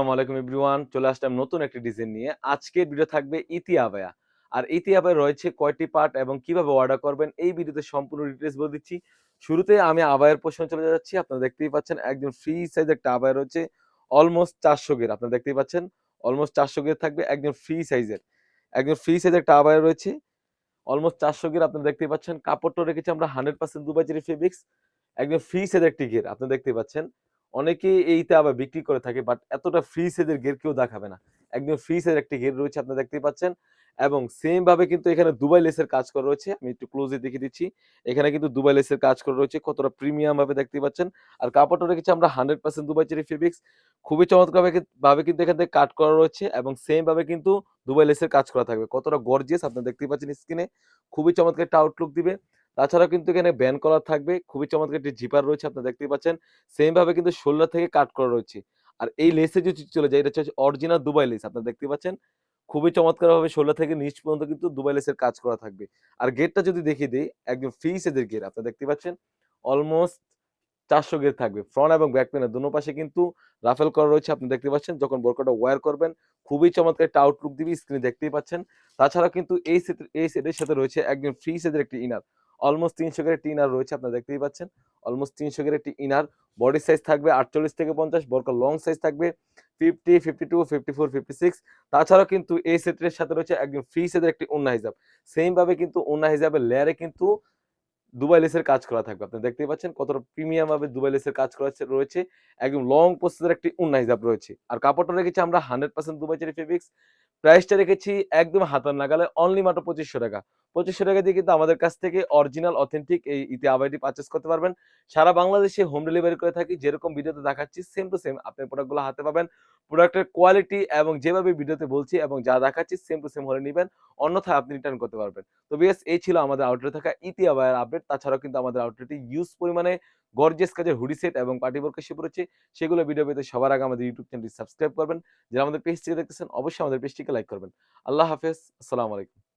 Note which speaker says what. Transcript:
Speaker 1: আসসালামু আলাইকুম এভরিওয়ান। চলে আসলাম নতুন একটি ডিজাইন নিয়ে। আজকের ভিডিও থাকবে ইতি আবায়া। আর ইতি আবায়া রয়েছে কয়টি পার্ট এবং কিভাবে অর্ডার করবেন এই ভিডিওতে সম্পূর্ণ ডিটেইলস বলে দিচ্ছি। শুরুতে আমি আবায়ার পোরশনে চলে যাচ্ছি। আপনারা দেখতেই পাচ্ছেন একদম ফ্রি সাইজ একটা আবায়া রয়েছে। অলমোস্ট 400 গের। আপনারা দেখতেই পাচ্ছেন অলমোস্ট 400 গের থাকবে একদম ফ্রি সাইজের। একদম ফ্রি সাইজের একটা আবায়া রয়েছে। অলমোস্ট 400 গের আপনারা দেখতেই পাচ্ছেন। কাপড়টাও রেখেছি আমরা 100% দুবাই চেরি ফেব্রিক্স। একদম ফ্রি সাইজের একটি ঘের আপনারা দেখতেই পাচ্ছেন। অনেকেই এইটা আবার বিক্রি করে থাকে বাট এতটা ফ্রি সাইজের ঘের কেউ দেখাবে না। একদম ফ্রি সাইজের একটি ঘের রয়েছে আপনারা দেখতেই পাচ্ছেন এবং সেম ভাবে কিন্তু এখানে দুবাই লেসের কাজ করা রয়েছে। আমি একটু ক্লোজলি দেখিয়ে দিচ্ছি। এখানে কিন্তু দুবাই লেসের কাজ করা রয়েছে। কতটা প্রিমিয়াম ভাবে দেখতেই পাচ্ছেন। আর কাপড়টা রেখেছি আমরা 100% দুবাই চেরি ফেব্রিক্স। খুবই চমৎকার ভাবে কিন্তু এখান থেকে কাট করা রয়েছে এবং সেম ভাবে কিন্তু দুবাই লেসের কাজ করা থাকবে। কতটা গর্জিয়াস আপনারা দেখতেই পাচ্ছেন স্ক্রিনে। খুবই চমৎকার একটা আউটলুক দিবে। তাছাড়াও কিন্তু এখানে ব্যান্ড কলার থাকবে। খুবই চমৎকার একটি জিপার রয়েছে আপনারা দেখতেই পাচ্ছেন। সেম ভাবে কিন্তু শোল্ডার থেকে কাট করা রয়েছে। আর এই লেসে যদি চলে যায় এটা হচ্ছে অরিজিনাল দুবাই লেস আপনারা দেখতেই পাচ্ছেন। খুবই চমৎকারভাবে শোল্ডার থেকে নিচ পর্যন্ত কিন্তু দুবাই লেসের কাজ করা থাকবে। আর গেটটা যদি দেখিয়ে দেই একদম ফ্রি সাইজের গেট আপনারা দেখতেই পাচ্ছেন। অলমোস্ট ৪০০ গের থাকবে। ফ্রন্ট এবং ব্যাক প্যানেল দোনো পাশে কিন্তু রাফেল করা রয়েছে আপনি দেখতে পাচ্ছেন। যখন বোরকাটা ওয়্যার করবেন খুবই চমৎকার একটা আউটলুক দিবে স্ক্রিনে দেখতেই পাচ্ছেন। তাছাড়াও কিন্তু এই সেটের সাথে রয়েছে একদম ফ্রি সাইজের একটি ইনার। অলমোস্ট ৩০০ গের একটি ইনার রয়েছে আপনারা দেখতেই পাচ্ছেন। অলমোস্ট ৩০০ গের একটি ইনার। বডি সাইজ থাকবে ৪৮ থেকে ৫০, বোরকার লং সাইজ থাকবে 50, 52, 54, 56। তাছাড়াও কিন্তু এই সেটের সাথে রয়েছে একদম ফ্রি সাইজের একটি ওন্না হিজাব। সেম ভাবে কিন্তু ওন্না হিজাবের লেয়ারে কিন্তু দুবাই লেসের কাজ করা থাকবে। আপনি দেখতেই পাচ্ছেন কতটা প্রিমিয়াম ভাবে দুবাই লেসের কাজ করা রয়েছে। একদম লং প্রসেসের একটি ওন্না হিজাব রয়েছে। আর কাপড়টা রেখেছি আমরা 100% দুবাই চেরি ফেব্রিক্স। প্রাইসটা রেখেছি একদম হাতের নাগালে অনলি মাত্র ৳২৫০০। ৳২৫০০ দিয়ে কিন্তু আমাদের কাছ থেকে অরিজিনাল অথেন্টিক এই ইতি আবায়াটি পারচেজ করতে পারবেন। সারা বাংলাদেশে হোম ডেলিভারি করে থাকি। যেরকম ভিডিওতে দেখাচ্ছি সেম টু সেম আপনি প্রোডাক্টগুলো হাতে পাবেন। প্রোডাক্টের কোয়ালিটি এবং যেভাবে ভিডিওতে বলছি এবং যা দেখাচ্ছি সেম টু সেম হলে নিবেন। অন্যথায় আপনি রিটার্ন করতে পারবেন। তো ভিউয়ার্স এই ছিল আমাদের আউটলেটে থাকা ইতি আবায়ার আপডেট। তাছাড়াও কিন্তু আমাদের আউটলেটে হিউজ পরিমাণে গর্জিয়াস কাজের হুডি সেট এবং পার্টি বোরকা এসে পড়েছে। সেগুলো ভিডিও পেতে সবার আগে আমাদের ইউটিউব চ্যানেলটি সাবস্ক্রাইব করবেন। যারা আমাদের পেজ থেকে দেখতেছেন অবশ্যই আমাদের পেজটিকে লাইক করবেন। আল্লাহ হাফেজ। আসসালামু আলাইকুম।